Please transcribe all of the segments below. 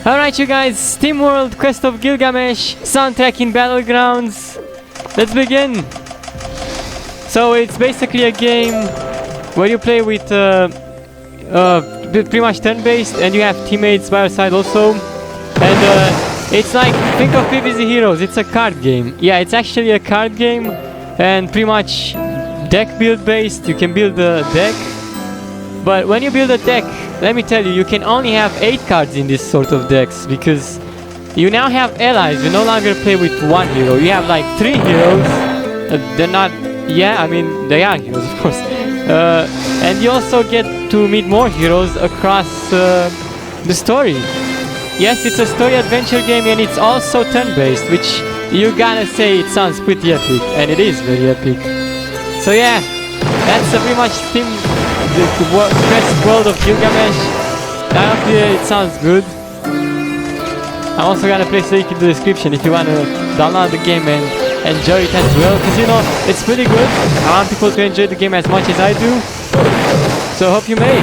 Alright you guys, STEAMWORLD, Quest of Gilgamesh, soundtrack in Battlegrounds. Let's begin. So it's basically a game where you play with pretty much turn-based, and you have teammates by your side also. And it's like, think of PvZ Heroes, it's a card game. Yeah, it's actually a card game, and pretty much deck build based. You can build a deck, but when you build a deck, let me tell you, you can only have 8 cards in this sort of decks, because you now have allies. You no longer play with one hero, you have like 3 heroes. They're not, yeah, I mean, they are heroes of course. And you also get to meet more heroes across the story. Yes, it's a story adventure game, and it's also turn-based, which you gotta say it sounds pretty epic, and it is very epic. So yeah, that's pretty much the Quest World of Gilgamesh. I hope it sounds good. I'm also gonna place a link in the description if you wanna download the game and enjoy it as well, because you know, it's pretty good. I want people to enjoy the game as much as I do, so hope you may.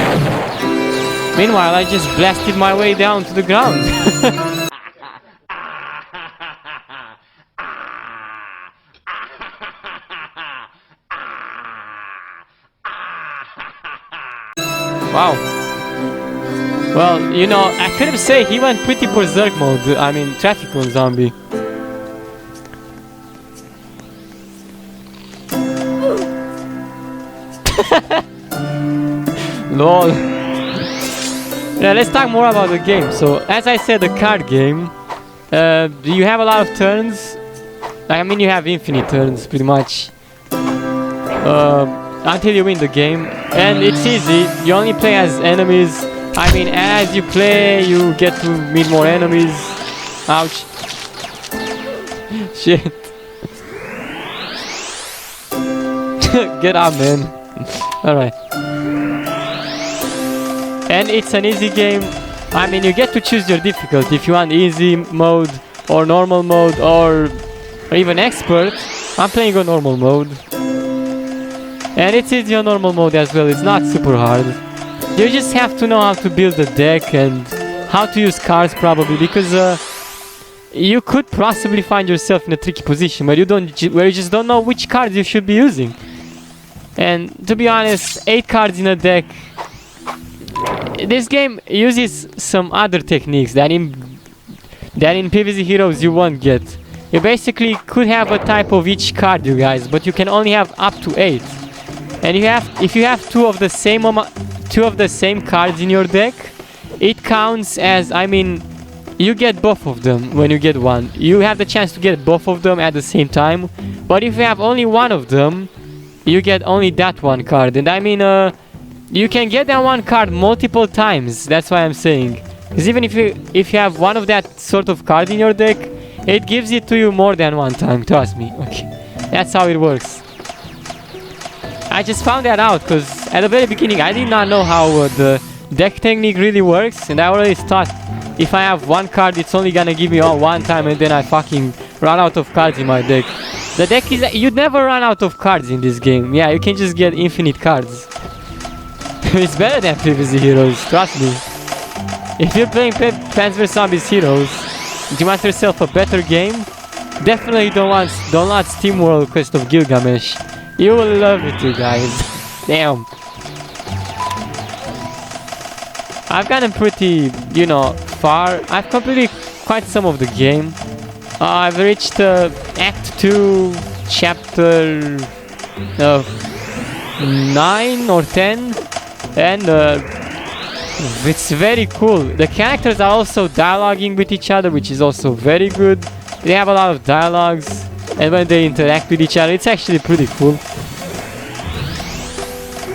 Meanwhile, I just blasted my way down to the ground. Wow. Well, you know, I couldn't say he went pretty berserk mode. I mean, traffic on zombie. Lol. Yeah, let's talk more about the game. So, as I said, the card game. You have a lot of turns. I mean, you have infinite turns, pretty much. Until you win the game. And it's easy. You only play as enemies. I mean, as you play, you get to meet more enemies. Ouch. Shit. Get up, man. Alright. And it's an easy game. I mean, you get to choose your difficulty. If you want easy mode, or normal mode, or even expert. I'm playing on normal mode. And it's easy on normal mode as well. It's not super hard. You just have to know how to build a deck and how to use cards probably, because you could possibly find yourself in a tricky position where you just don't know which cards you should be using. And to be honest, 8 cards in a deck. This game uses some other techniques that in PvZ Heroes you won't get. You basically could have a type of each card, you guys, but you can only have up to 8. And if you have two of the same cards in your deck, it counts as, I mean, you get both of them when you get one. You have the chance to get both of them at the same time. But if you have only one of them, you get only that one card. And I mean, you can get that one card multiple times. That's why I'm saying. Because even if you have one of that sort of card in your deck, it gives it to you more than one time. Trust me. Okay, that's how it works. I just found that out because at the very beginning I did not know how the deck technique really works, and I always thought if I have one card it's only gonna give me all one time, and then I fucking run out of cards in my deck. The deck is, you'd never run out of cards in this game. Yeah, you can just get infinite cards. It's better than PvZ Heroes, trust me. If you're playing Plants vs Zombies Heroes, you want yourself a better game, definitely don't want STEAMWORLD Quest of Gilgamesh. You will love it, you guys. Damn. I've gotten pretty, you know, far. I've completed quite some of the game. I've reached Act 2, Chapter 9 or 10. And it's very cool. The characters are also dialoguing with each other, which is also very good. They have a lot of dialogues. And when they interact with each other, it's actually pretty cool.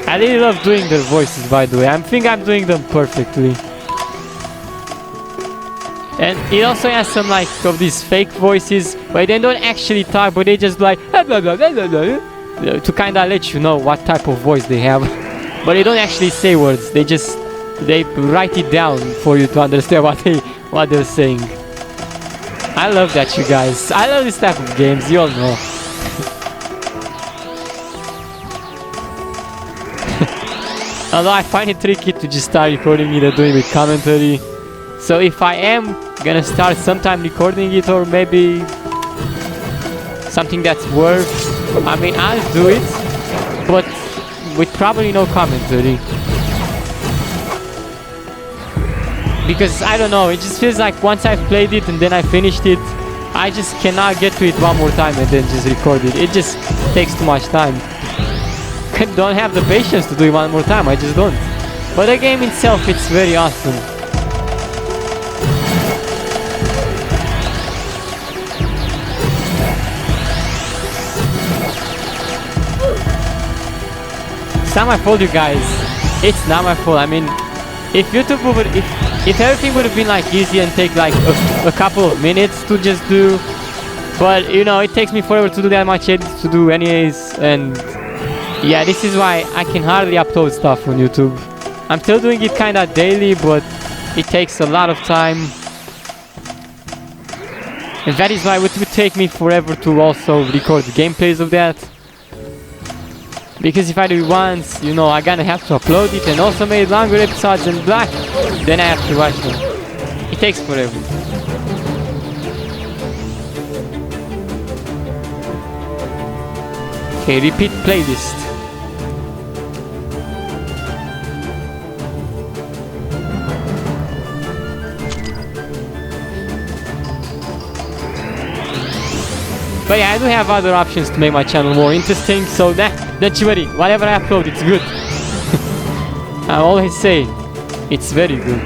I really love doing their voices, by the way. I think I'm doing them perfectly. And it also has some like of these fake voices where they don't actually talk, but they just like blah, blah, blah, blah, blah, blah, to kind of let you know what type of voice they have. But they don't actually say words. They write it down for you to understand what they're saying. I love that, you guys. I love this type of games, you all know. Although I find it tricky to just start recording it and doing it with commentary. So if I am gonna start sometime recording it, or maybe something that's worth, I mean, I'll do it, but with probably no commentary. Because I don't know, it just feels like once I've played it and then I finished it, I just cannot get to it one more time and then just record it. It just takes too much time. I don't have the patience to do it one more time, I just don't. But the game itself, it's very awesome. It's not my fault, you guys. It's not my fault. I mean, if YouTube would, if everything would have been like easy and take like a couple of minutes to just do, but you know, it takes me forever to do that much edits to do anyways, and yeah, this is why I can hardly upload stuff on YouTube. I'm still doing it kinda daily, but it takes a lot of time, and that is why it would take me forever to also record gameplays of that. Because if I do it once, you know, I'm gonna have to upload it and also make longer episodes and black. Then I have to watch them. It takes forever. Okay, repeat playlist. But yeah, I do have other options to make my channel more interesting, so don't you worry, whatever I upload, it's good. I always say, it's very good.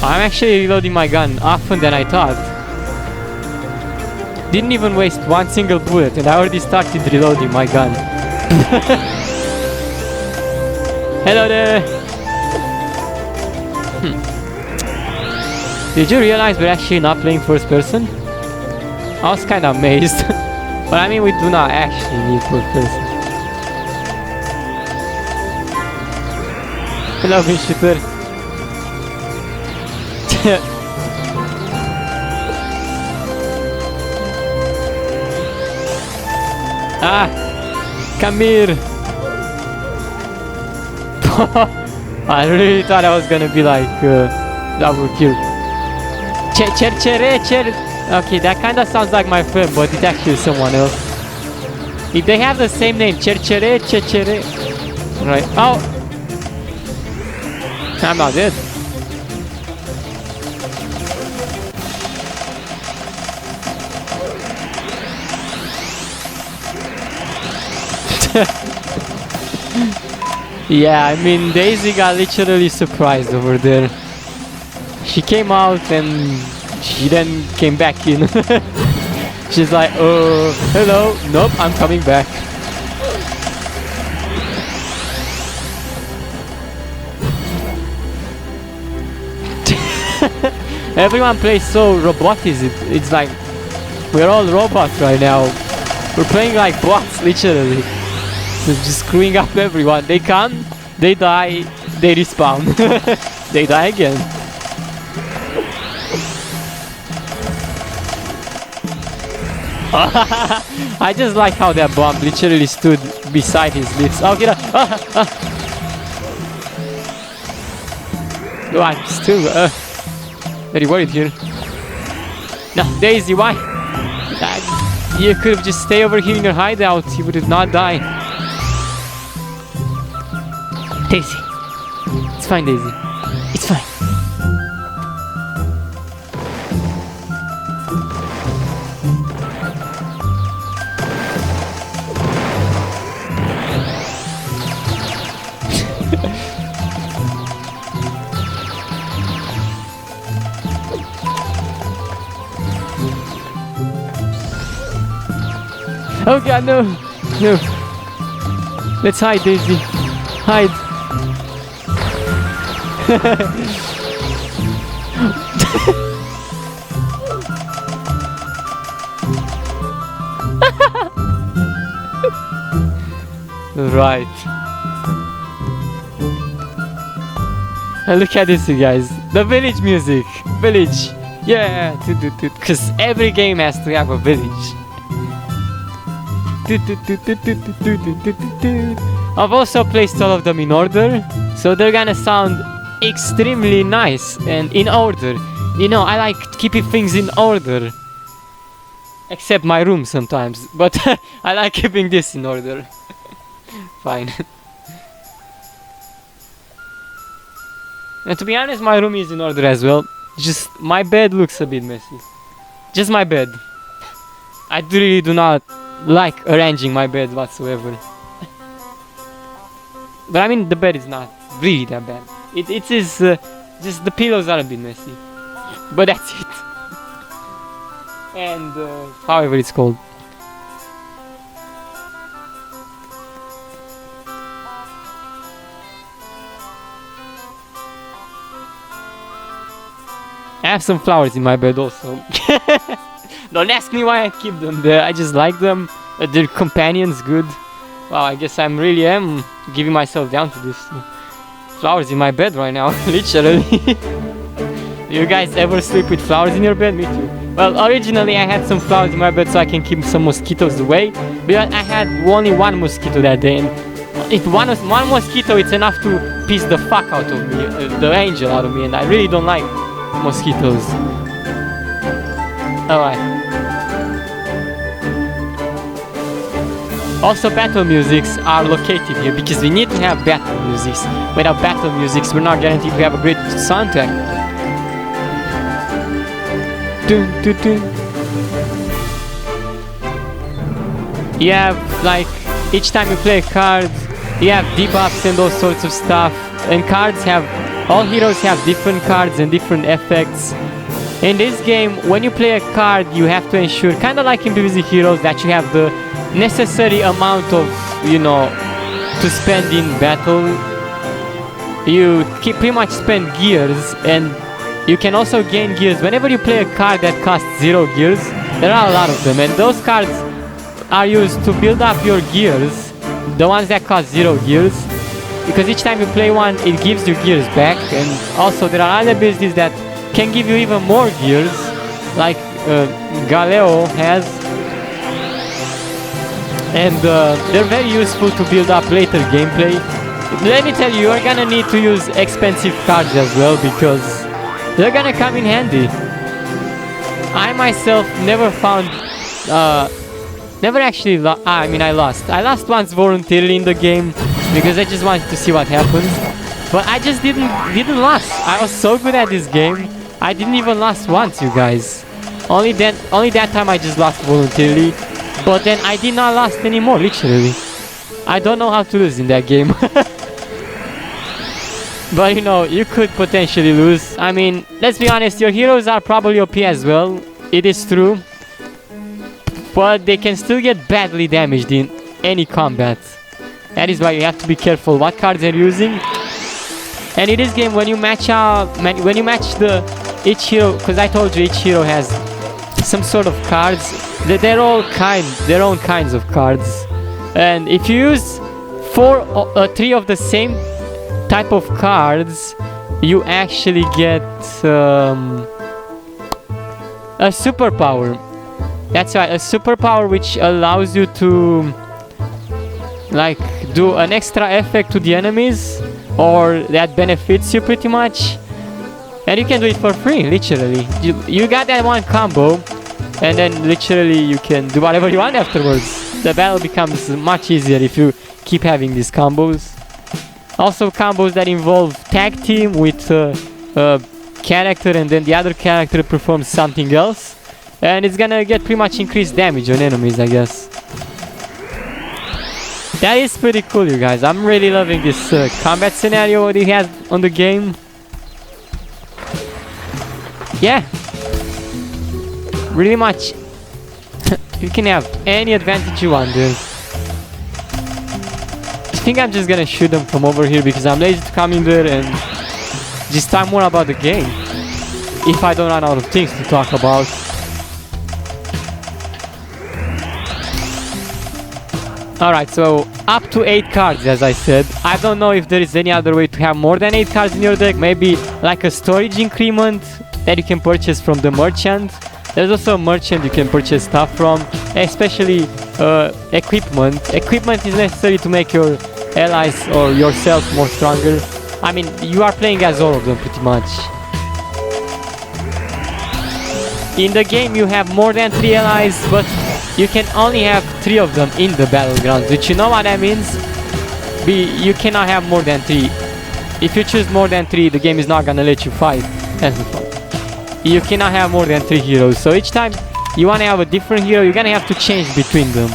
I'm actually reloading my gun often than I thought. Didn't even waste one single bullet and I already started reloading my gun. Hello there! Did you realize we're actually not playing first person? I was kinda amazed. But I mean, we do not actually need first person. Hello, shooter. Ah! Come here! I really thought I was gonna be like double kill. Okay, that kinda sounds like my friend, but it's actually someone else. If they have the same name, Cherchere. Right. Oh! I'm not dead. Yeah, I mean, Daisy got literally surprised over there. She came out and she then came back in. She's like, oh, hello, nope, I'm coming back. Everyone plays so robotic. It's like we're all robots right now. We're playing like bots, literally. So just screwing up everyone. They come, they die, they respawn. They die again. I just like how that bomb literally stood beside his lips. Oh, get up! No, I'm still very worried here. No, Daisy, why? You could have just stayed over here in your hideout. You would have not died. Daisy, it's fine, Daisy. It's fine. Oh god, no! No! Let's hide, Daisy. Hide! Right. And look at this, you guys. The village music. Village. Yeah. Because every game has to have a village. I've also placed all of them in order, so they're gonna sound extremely nice and in order. You know, I like keeping things in order. Except my room sometimes, but I like keeping this in order. Fine. And to be honest, my room is in order as well. Just my bed looks a bit messy. Just my bed. I really do not like arranging my bed whatsoever. But I mean, the bed is not really that bad. It is just the pillows are a bit messy. But that's it. And however it's called. I have some flowers in my bed also. Don't ask me why I keep them there. I just like them. They're companions, good. Wow, I guess I really am giving myself down to this. Flowers in my bed right now, literally. You guys ever sleep with flowers in your bed? Me too. Well, originally I had some flowers in my bed so I can keep some mosquitoes away. But I had only one mosquito that day. And if one mosquito, it's enough to piss the fuck out of me, the angel out of me. And I really don't like mosquitoes. Alright. Also, battle musics are located here because we need to have battle musics. Without battle musics, we're not guaranteed to have a great soundtrack. Dun, dun, dun. You have, like, each time you play a card, you have debuffs and all sorts of stuff. And cards have, all heroes have different cards and different effects. In this game, when you play a card, you have to ensure, kind of like in PvZ Heroes, that you have the necessary amount of, you know, to spend in battle. You pretty much spend gears, and you can also gain gears. Whenever you play a card that costs 0 gears, there are a lot of them, and those cards are used to build up your gears, the ones that cost 0 gears, because each time you play one, it gives you gears back. And also there are other abilities that can give you even more gears, like Galeo has. And they're very useful to build up later gameplay. Let me tell you, you're gonna need to use expensive cards as well, because they're gonna come in handy. I myself never found, never actually, I mean I lost. I lost once voluntarily in the game, because I just wanted to see what happens. But I just didn't lose. I was so good at this game, I didn't even lose once, you guys. Only that time I just lost voluntarily. But then I did not lose anymore, literally. I don't know how to lose in that game. But you know, you could potentially lose. I mean, let's be honest, your heroes are probably OP as well. It is true. But they can still get badly damaged in any combat. That is why you have to be careful what cards they're using. And in this game, when you match each hero, because I told you each hero has some sort of cards. They're all their own kinds of cards. And if you use 3 of the same type of cards, you actually get a superpower. That's right, a superpower which allows you to, like, do an extra effect to the enemies, or that benefits you pretty much. And you can do it for free, literally. You got that one combo, and then literally you can do whatever you want afterwards. The battle becomes much easier if you keep having these combos. Also combos that involve tag team with a character, and then the other character performs something else. And it's gonna get pretty much increased damage on enemies, I guess. That is pretty cool, you guys. I'm really loving this combat scenario what he has on the game. Yeah. Really much. You can have any advantage you want, dude. I think I'm just gonna shoot them from over here because I'm lazy to come in there and just talk more about the game. If I don't run out of things to talk about. Alright, so up to 8 cards, as I said. I don't know if there is any other way to have more than 8 cards in your deck. Maybe like a storage increment that you can purchase from the merchant. There's also a merchant you can purchase stuff from, especially equipment. Equipment is necessary to make your allies or yourself more stronger. I mean, you are playing as all of them pretty much. In the game you have more than 3 allies, but you can only have 3 of them in the battlegrounds, which you know what that means? You cannot have more than 3. If you choose more than 3, the game is not gonna let you fight. That's the point. You cannot have more than 3 heroes, so each time you wanna have a different hero, you're gonna have to change between them.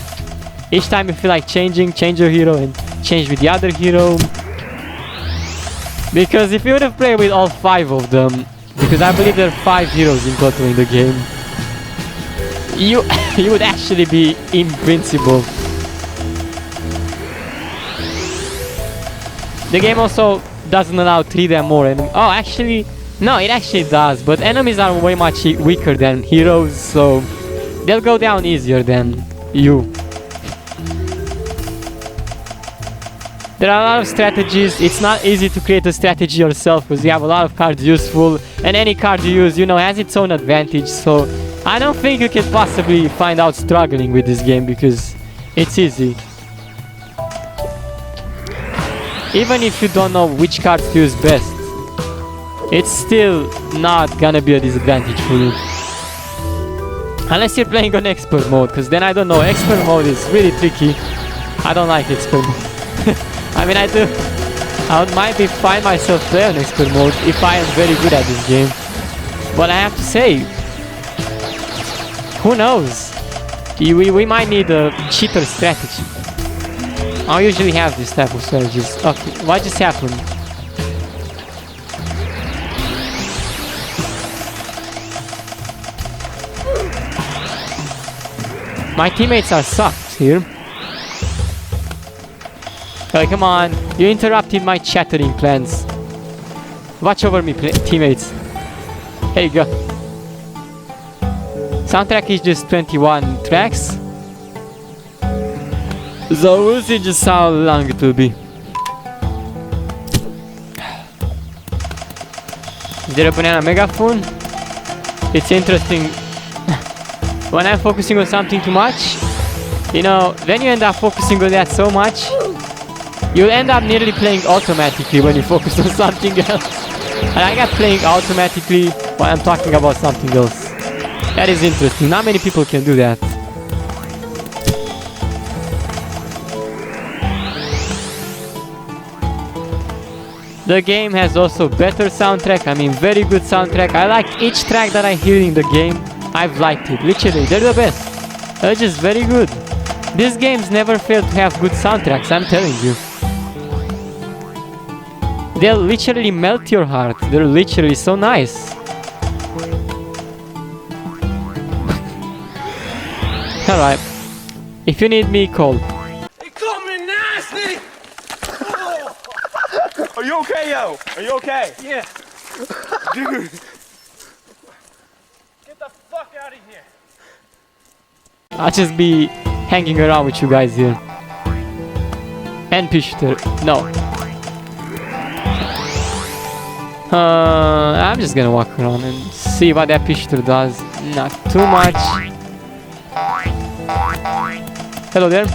Each time you feel like changing, change your hero and change with the other hero. Because if you would have played with all 5 of them, because I believe there are 5 heroes in total in the game, you would actually be invincible. The game also doesn't allow 3 or more enemies. Oh, actually, no, it actually does, but enemies are way much weaker than heroes, so they'll go down easier than you. There are a lot of strategies. It's not easy to create a strategy yourself because you have a lot of cards useful, and any card you use, you know, has its own advantage, so I don't think you can possibly find out struggling with this game because it's easy. Even if you don't know which cards to use best, it's still not gonna be a disadvantage for you. Unless you're playing on expert mode, because then I don't know, expert mode is really tricky. I don't like expert mode. I mean, I might find myself playing on expert mode if I am very good at this game. But I have to say, who knows? We might need a cheater strategy. I usually have this type of strategies. Okay, what just happened? My teammates are sucked here. Oh, come on, you interrupted my chattering plans. Watch over me, teammates. Here you go. Soundtrack is just 21 tracks. So we'll see just how long it will be. Is there a banana megaphone? It's interesting. When I'm focusing on something too much, you know, when you end up focusing on that so much, you'll end up nearly playing automatically when you focus on something else. And I got playing automatically while I'm talking about something else. That is interesting. Not many people can do that. The game has also better soundtrack. I mean, very good soundtrack. I like each track that I hear in the game. I've liked it. Literally, they're the best. They're just very good. These games never fail to have good soundtracks, I'm telling you. They'll literally melt your heart. They're literally so nice. Alright. If you need me, call. They call me nasty! Oh. Are you okay, yo? Are you okay? Yeah. Dude. Get the fuck out of here. I'll just be hanging around with you guys here. And Pishter. No. I'm just gonna walk around and see what that Pishter does. Not too much. Hello there.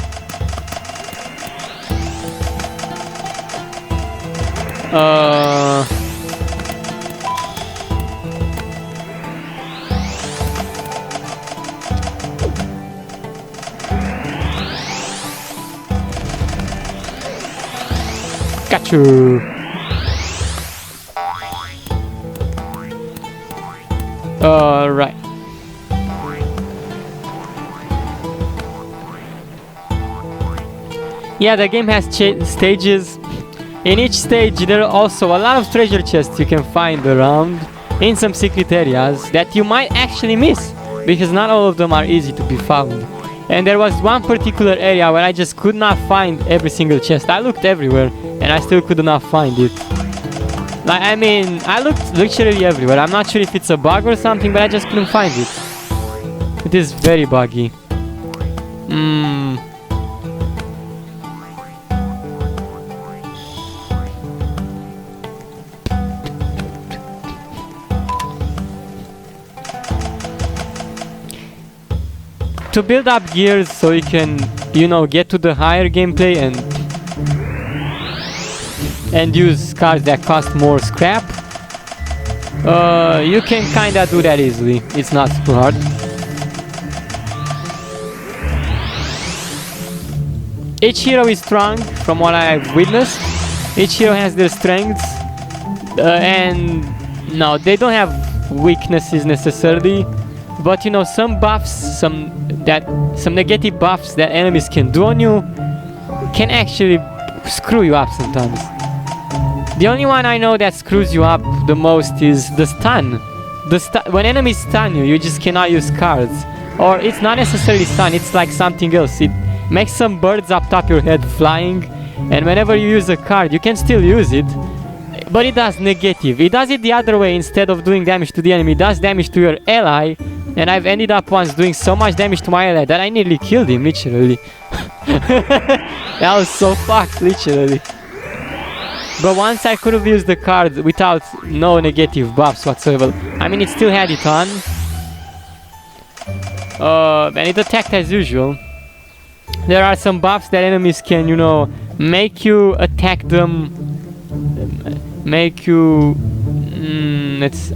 Got you. Right. Yeah, the game has stages. In each stage there are also a lot of treasure chests you can find around in some secret areas that you might actually miss, because not all of them are easy to be found. And there was one particular area where I just could not find every single chest. I looked everywhere and I still could not find it. Like, I mean, I looked literally everywhere. I'm not sure if it's a bug or something, but I just couldn't find it. It is very buggy. to build up gears so you can, you know, get to the higher gameplay and use cars that cost more scrap. You can kinda do that easily. It's not super hard. Each hero is strong, from what I've witnessed. Each hero has their strengths, and no, they don't have weaknesses necessarily. But you know, some buffs, some negative buffs that enemies can do on you can actually screw you up sometimes. The only one I know that screws you up the most is the stun. When enemies stun you, you just cannot use cards. Or it's not necessarily stun, it's like something else. It makes some birds up top your head flying, and whenever you use a card, you can still use it, but it does negative. It does it the other way. Instead of doing damage to the enemy, it does damage to your ally, and I've ended up once doing so much damage to my ally that I nearly killed him, literally. That was so fucked, literally. But once I could have used the card without no negative buffs whatsoever. I mean, it still had it on. And it attacked as usual. There are some buffs that enemies can, you know, make you attack them. Make you...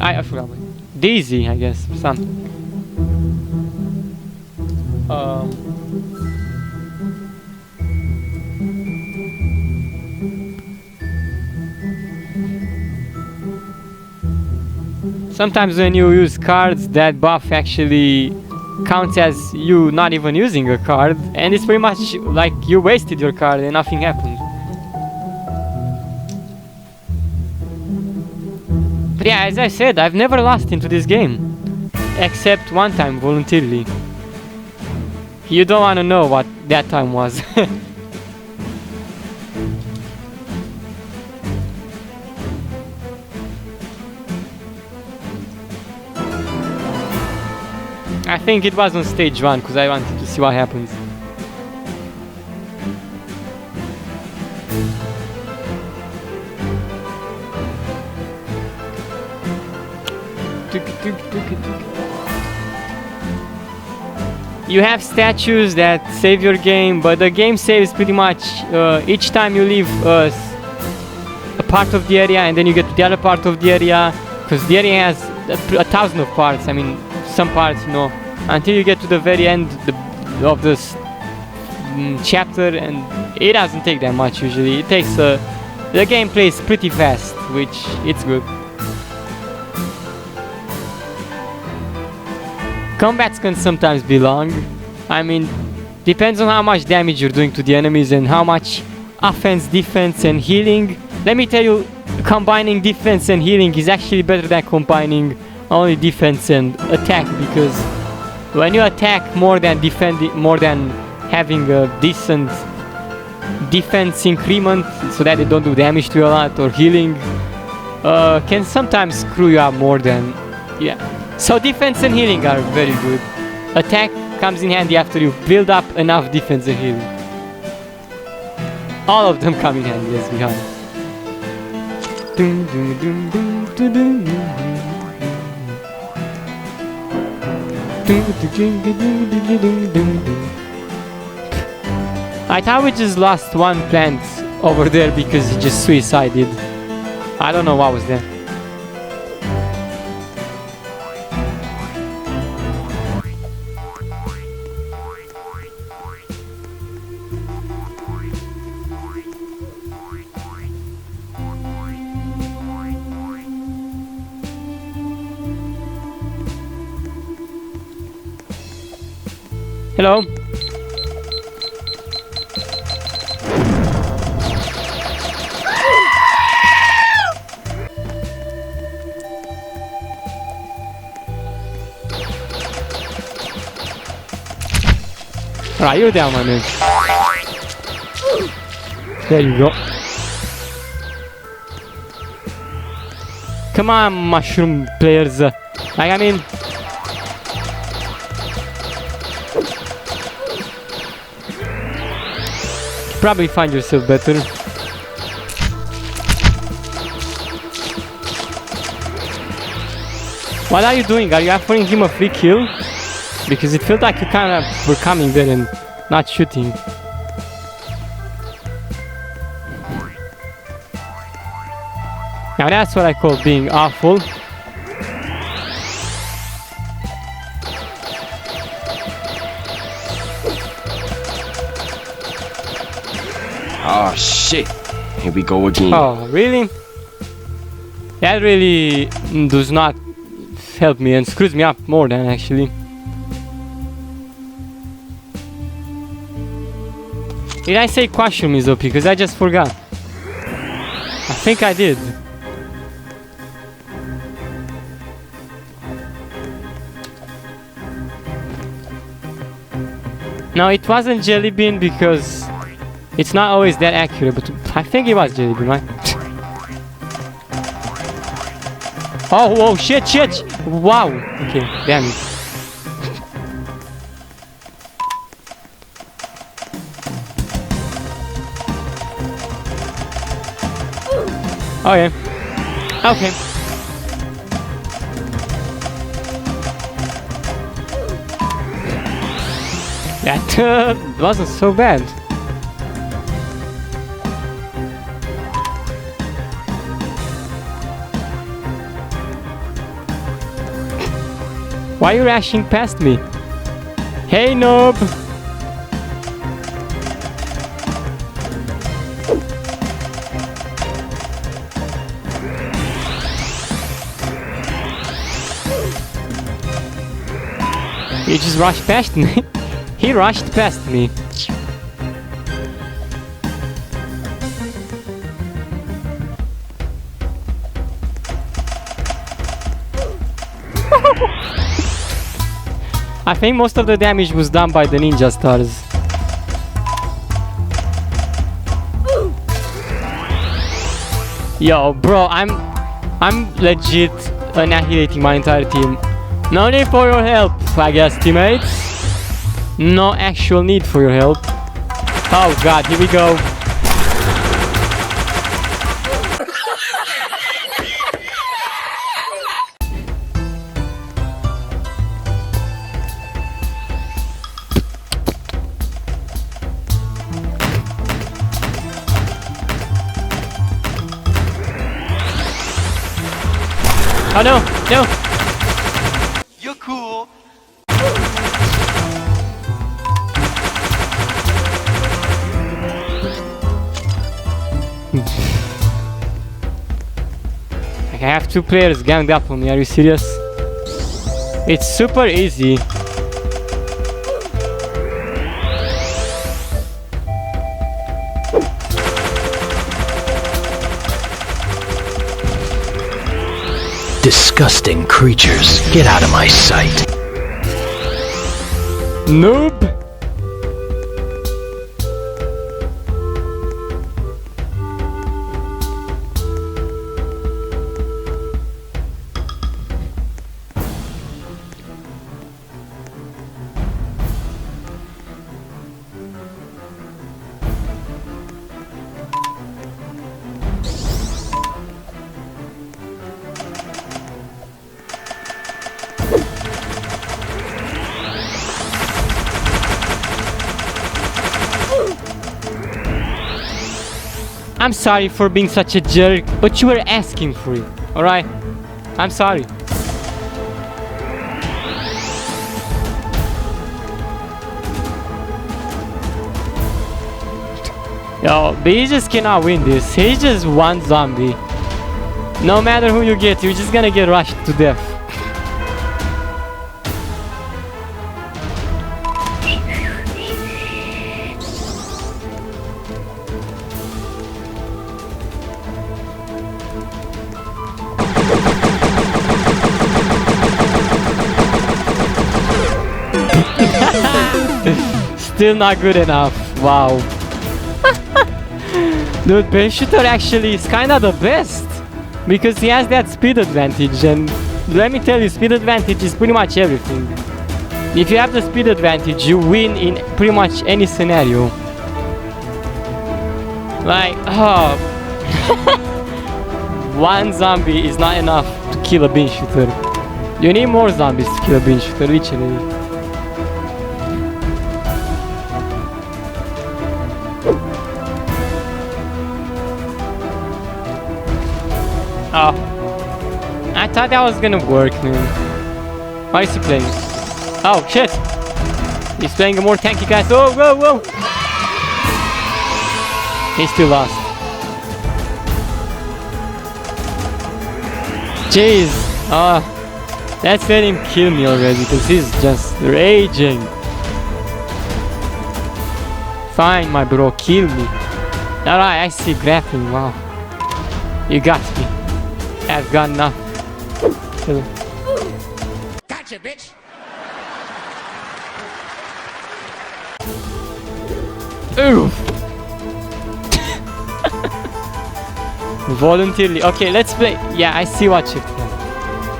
I forgot. Dizzy, I guess. Something. Sometimes when you use cards, that buff actually counts as you not even using a card, and it's pretty much like you wasted your card and nothing happened. But yeah, as I said, I've never lost into this game, except one time voluntarily. You don't want to know what that time was. I think it was on stage 1 because I wanted to see what happens. You have statues that save your game, but the game saves pretty much each time you leave a part of the area and then you get to the other part of the area, because the area has 1,000 of parts. I mean, some parts, you know, until you get to the very end of this chapter, and it doesn't take that much usually. It takes the game plays pretty fast, which it's good. Combats can sometimes be long. I mean, depends on how much damage you're doing to the enemies and how much offense, defense, and healing. Let me tell you, combining defense and healing is actually better than combining only defense and attack, because when you attack more than having a decent defense increment so that they don't do damage to you a lot, or healing can sometimes screw you up more than, yeah. So defense and healing are very good. Attack comes in handy after you build up enough defense and healing. All of them come in handy, let's be honest. I thought we just lost one plant over there because he just suicided. I don't know what was there. Hello. Alright, you're down, my man. There you go. Come on, mushroom players. I mean, probably find yourself better. What are you doing? Are you offering him a free kill? Because it felt like you kind of were coming there and not shooting. Now that's what I call being awful. Oh shit. Here we go again. Oh, really? That really does not help me and screws me up more than actually. Did I say question is OP? Because I just forgot. I think I did. No, it wasn't Jelly Bean because it's not always that accurate, but I think it was Jelly Bean, right? Oh, shit, shit! Wow! Okay, damn it. Oh yeah. Okay. That wasn't so bad. Why are you rushing past me? Hey, noob! He just rushed past me. He rushed past me. I think most of the damage was done by the ninja stars. Yo, bro, I'm legit annihilating my entire team. No need for your help, I guess, teammates. No actual need for your help. Oh god, here we go. Oh no, no! You're cool. I have two players ganged up on me, are you serious? It's super easy. Disgusting creatures, get out of my sight. Noob! I'm sorry for being such a jerk, but you were asking for it, alright? I'm sorry. Yo, but you just cannot win this. He's just one zombie. No matter who you get, you're just gonna get rushed to death. Still not good enough. Wow. Dude, base shooter actually is kinda the best because he has that speed advantage, and let me tell you, speed advantage is pretty much everything. If you have the speed advantage, you win in pretty much any scenario. Like, oh. One zombie is not enough to kill a bean shooter. You need more zombies to kill a bean shooter, literally. Oh. I thought that was gonna work, man. What is he playing? Oh, shit. He's playing a more tanky class. Oh, whoa, whoa. He's still lost. Jeez. Let's let him kill me already, because he's just raging. Fine, my bro, kill me. Alright, I see grappling. Wow. You got me. I've got enough. Gotcha, bitch. Ooh. Voluntarily. Okay, let's play. Yeah, I see what you've done.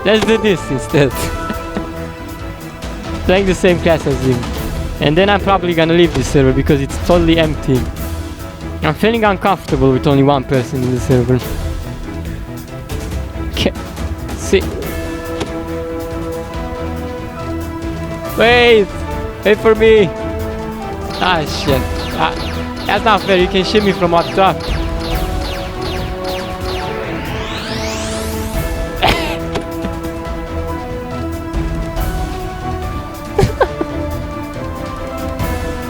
Let's do this instead. Playing the same class as him. And then I'm probably gonna leave this server because it's totally empty. I'm feeling uncomfortable with only one person in the server. Okay. See. Wait! Wait for me! Ah, shit. That's not fair, you can shoot me from up top.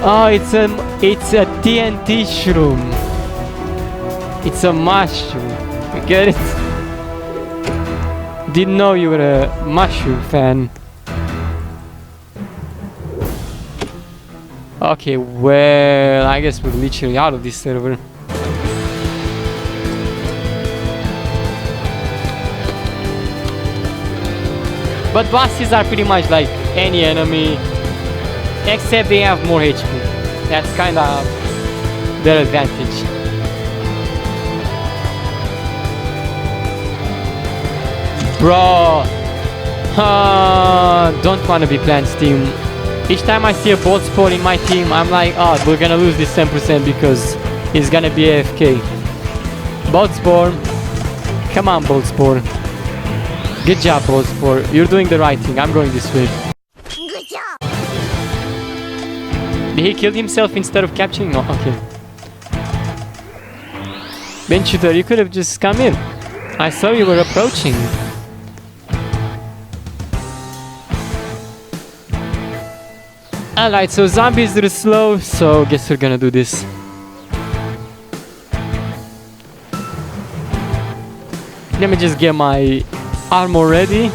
Oh, it's a TNT shroom. It's a mushroom. You get it? Didn't know you were a mushroom fan. Okay, well, I guess we're literally out of this server. But bosses are pretty much like any enemy, except they have more HP. That's kind of their advantage. Bro, don't wanna be Plants team. Each time I see a bolt spore in my team, I'm like, oh, we're gonna lose this 10% because he's gonna be AFK. Bolt spore, come on, bolt spore. Good job, bolt spore. You're doing the right thing. I'm going this way. Good job. Did he kill himself instead of capturing? No, okay. Bench shooter, you could have just come in. I saw you were approaching. Alright, so zombies are slow, so guess we're gonna do this. Let me just get my armor ready.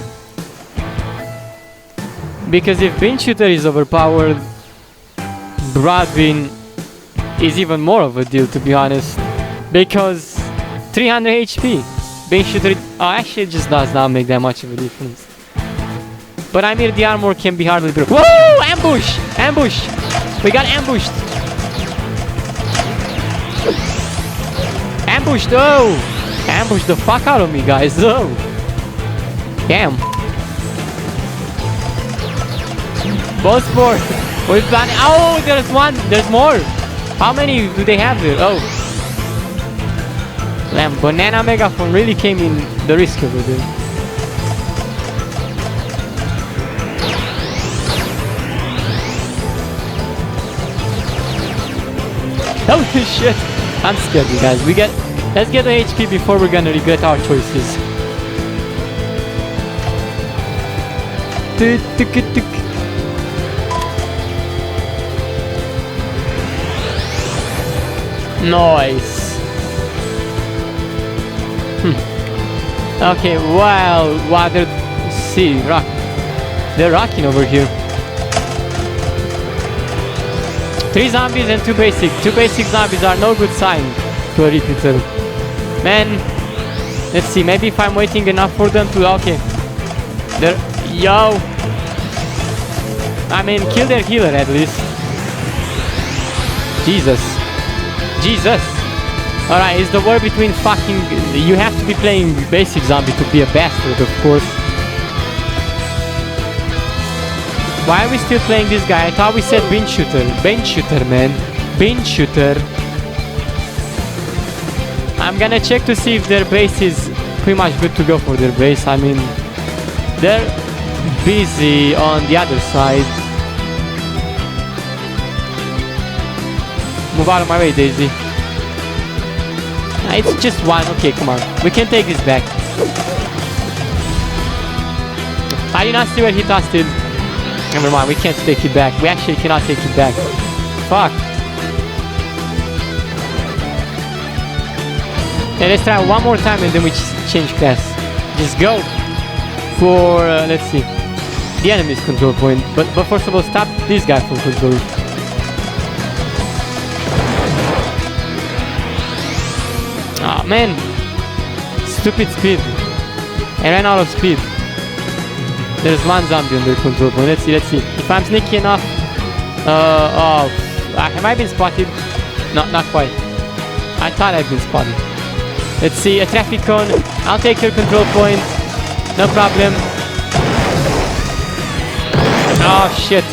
Because if Bean Shooter is overpowered, Broadbean is even more of a deal, to be honest. Because 300 HP. Bean Shooter, actually it just does not make that much of a difference. But I mean, the armor can be hardly broken. Whoa! Ambush! Ambush! We got ambushed! Ambushed! Oh! Ambush the fuck out of me, guys! Oh! Damn! Both sport! We've done. Oh! There's one! There's more! How many do they have there? Oh! Damn, Banana Megaphone really came in the risk over there. Oh shit! I'm scared, you guys. Let's get the HP before we're gonna regret our choices. Nice. Okay, well, they're rocking over here. 3 zombies and 2 basic. 2 basic zombies are no good sign to a repeater. Man, let's see. Maybe if I'm waiting enough for them to. Okay. Yo. I mean, kill their healer at least. Jesus. Jesus. Alright, it's the war between fucking. You have to be playing basic zombie to be a bastard, of course. Why are we still playing this guy? I thought we said Bean Shooter. Bean Shooter, man. Bean Shooter. I'm gonna check to see if their base is pretty much good to go for their base. I mean, they're busy on the other side. Move out of my way, Daisy. It's just one. Okay, come on. We can take this back. I did not see where he tossed it. Never mind, we can't take it back. We actually cannot take it back. Fuck. Yeah, let's try one more time and then we change class. Just go for, let's see, the enemy's control point. But first of all, stop this guy from controlling. Oh man, stupid speed. I ran out of speed. There's one zombie on their control point. Let's see. If I'm sneaky enough. Have I been spotted? No, not quite. I thought I'd been spotted. Let's see, a traffic cone. I'll take your control point. No problem. Oh shit.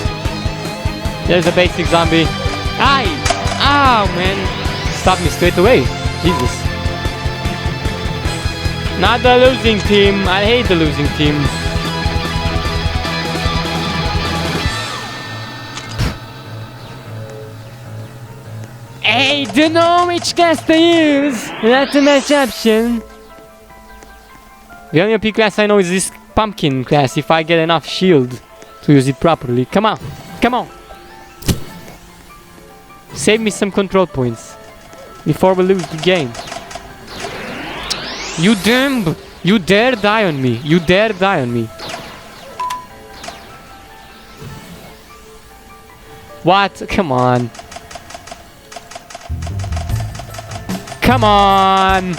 There's a basic zombie. Aye! Oh man. Stop me straight away. Jesus. Not the losing team. I hate the losing team. I don't know which class to use. That's a match option. The only OP class I know is this pumpkin class. If I get enough shield to use it properly. Come on. Come on. Save me some control points before we lose the game. You dumb. You dare die on me. You dare die on me. What? Come on. Come on!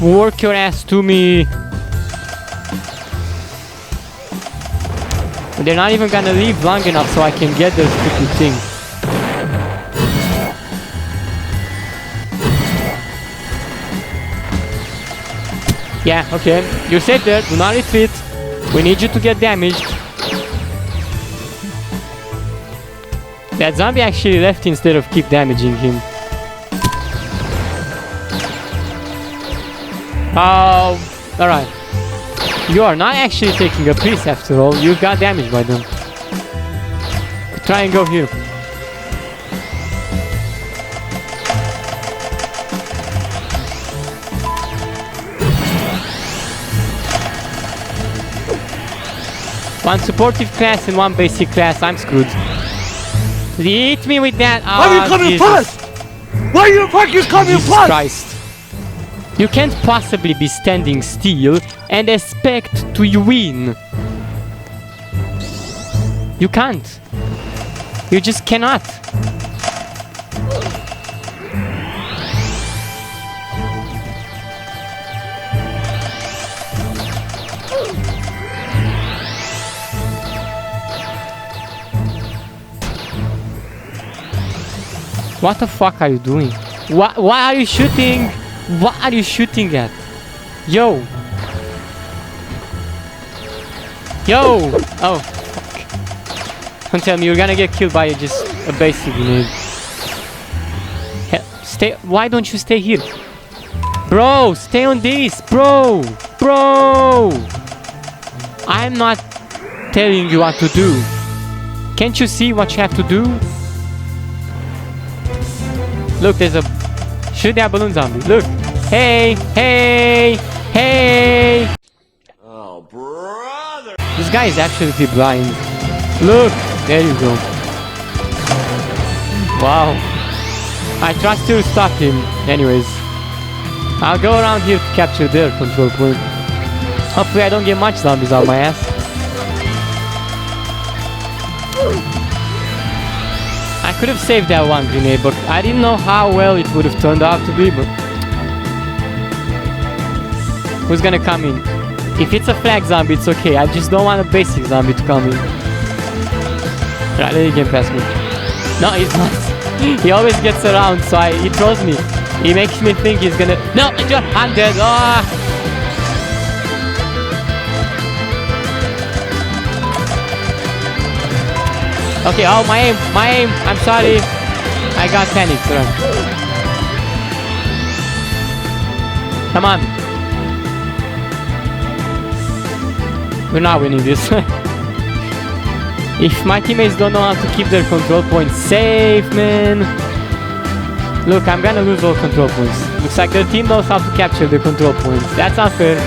Work your ass to me! They're not even gonna leave long enough so I can get their stupid thing. Yeah, okay. You're safe there. Do not retreat. We need you to get damaged. That zombie actually left instead of keep damaging him. Oh, alright. You are not actually taking a piece after all. You got damaged by them. Try and go here. One supportive class and one basic class. I'm screwed. Hit me with that. Why are you coming fast? Why are you fucking coming Jesus fast? Christ. You can't possibly be standing still and expect to win. You can't. You just cannot. What the fuck are you doing? Why are you shooting? What are you shooting at? Yo! Yo! Oh, fuck. Don't tell me you're gonna get killed by just a basic grenade. Stay. Why don't you stay here? Bro, stay on this! Bro! Bro! I'm not telling you what to do. Can't you see what you have to do? Look, there's a... Shoot that balloon zombie. Look. Hey, hey, hey. Oh, brother. This guy is actually blind. Look. There you go. Wow. I trust you to stop him. Anyways. I'll go around here to capture their control point. Hopefully I don't get much zombies on my ass. I could have saved that one grenade, but I didn't know how well it would have turned out to be, but... Who's gonna come in? If it's a flag zombie, it's okay. I just don't want a basic zombie to come in. Right, let me get past me. No, he's not. He always gets around, so he throws me. He makes me think he's gonna... No, I'm dead. Oh. Okay, oh, my aim, I'm sorry. I got panicked, right. Come on. We're not winning this. If my teammates don't know how to keep their control points safe, man. Look, I'm gonna lose all control points. Looks like the team knows how to capture the control points. That's unfair.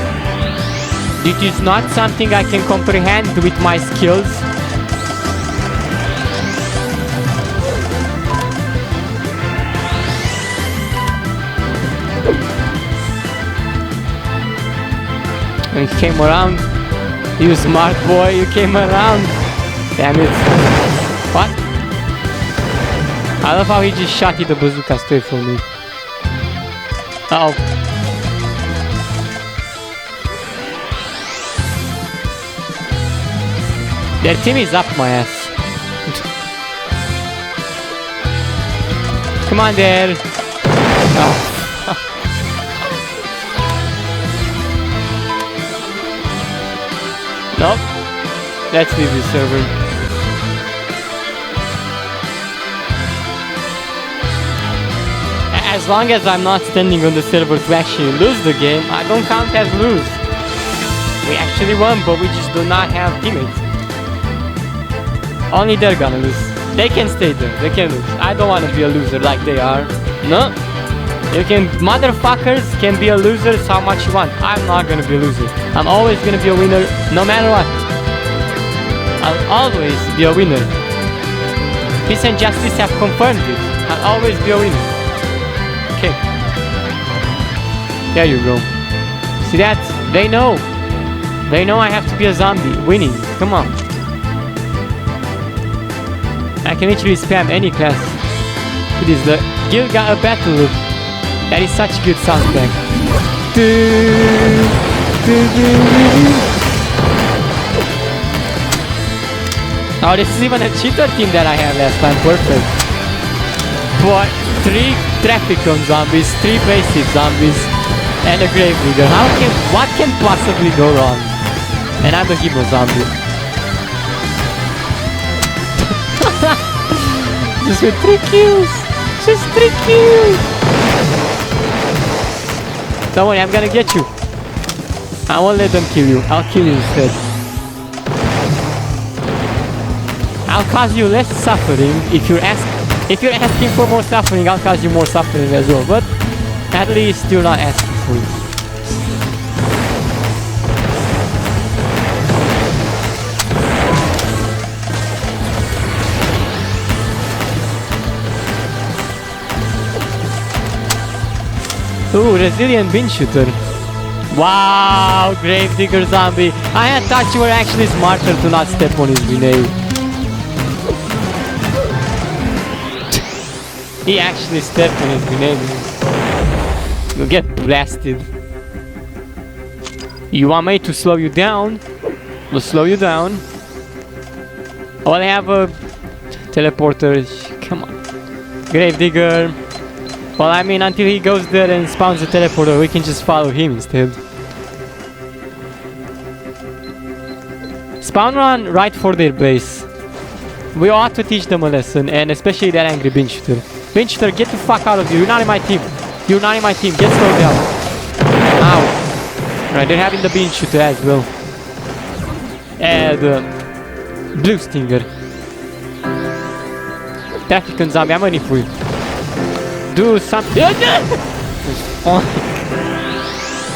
It is not something I can comprehend with my skills. And he came around. You smart boy, you came around. Damn it. What? I love how he just shot the bazooka straight for me. Uh-oh. Their team is up my ass. Come on there. Oh. Nope. Let's leave the server. As long as I'm not standing on the server to actually lose the game, I don't count as lose. We actually won, but we just do not have teammates. Only they're gonna lose. They can stay there, they can lose. I don't wanna be a loser like they are. No. You can, motherfuckers can be a loser how much you want. I'm not gonna be a loser. I'm always gonna be a winner, no matter what. I'll always be a winner. Peace and Justice have confirmed it. I'll always be a winner. Okay. There you go. See that? They know. They know I have to be a zombie. Winning. Come on. I can literally spam any class. It is the GILGAMECH battle loop. That is such a good soundtrack. Oh, this is even a cheater team that I had last time. Perfect. Boy, 3 traffic-on zombies, 3 basic zombies, and a grave digger. What can possibly go wrong? And I'm a hero zombie. Just with 3 kills. Just 3 kills. Don't worry, I'm gonna get you. I won't let them kill you. I'll kill you instead. I'll cause you less suffering if you're asking for more suffering. I'll cause you more suffering as well. But at least you're not asking for it. Ooh, resilient bin shooter. Wow, grave digger zombie. I had thought you were actually smarter to not step on his grenade. He actually stepped on his grenade. You'll get blasted. You want me to slow you down? We'll slow you down. Oh, I have a teleporter. Come on. Grave digger. Well, I mean, until he goes there and spawns the teleporter, we can just follow him instead. Spawn run right for their base. We ought to teach them a lesson, and especially that angry bin shooter. Bin shooter, get the fuck out of here. You're not in my team. You're not in my team. Get slowed down. Ow. Right, they're having the bin shooter as well. And blue stinger. Tactical zombie, I'm waiting for you. Do something.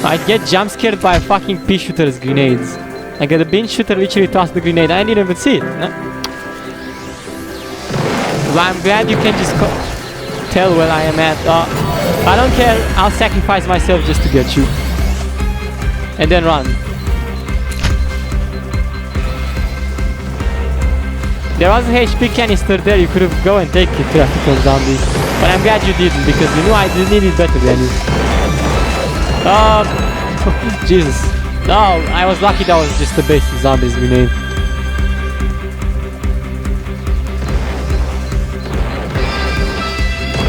I get jump scared by fucking pea shooter's grenades. I get a bin shooter literally tossed the grenade. I didn't even see it. No? Well, I'm glad you can just tell where I am at. I don't care. I'll sacrifice myself just to get you. And then run. There was an HP canister there. You could have go and take it, traffic zombie. But I'm glad you didn't, because you knew I needed better than you. Jesus. No, I was lucky that was just the basic zombies grenade.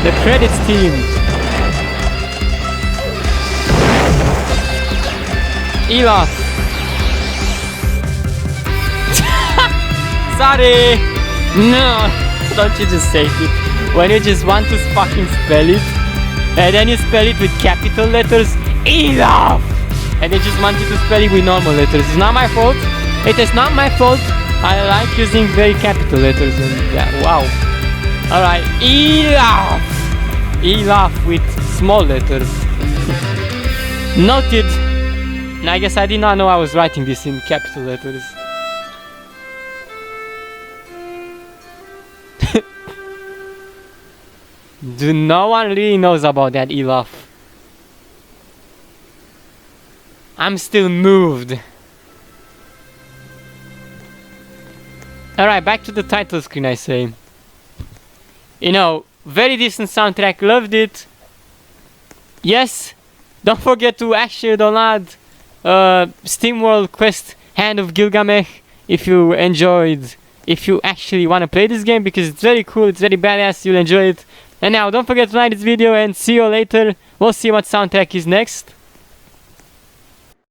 The credits team. Elof. Sorry. No, don't you just say it. When you just want to fucking spell it, and then you spell it with capital letters, enough! And you just want you to spell it with normal letters. It's not my fault. It is not my fault. I like using very capital letters and yeah, wow. Alright, enough! Elaf with small letters. Noted. And I guess I did not know I was writing this in capital letters. No one really knows about that Elaf. I'm still moved. Alright, back to the title screen, I say. You know, very decent soundtrack, loved it. Yes, don't forget to actually download SteamWorld Quest Hand of Gilgamesh if you actually want to play this game, because it's very cool, it's very badass, you'll enjoy it. And now, don't forget to like this video and see you later. We'll see what soundtrack is next.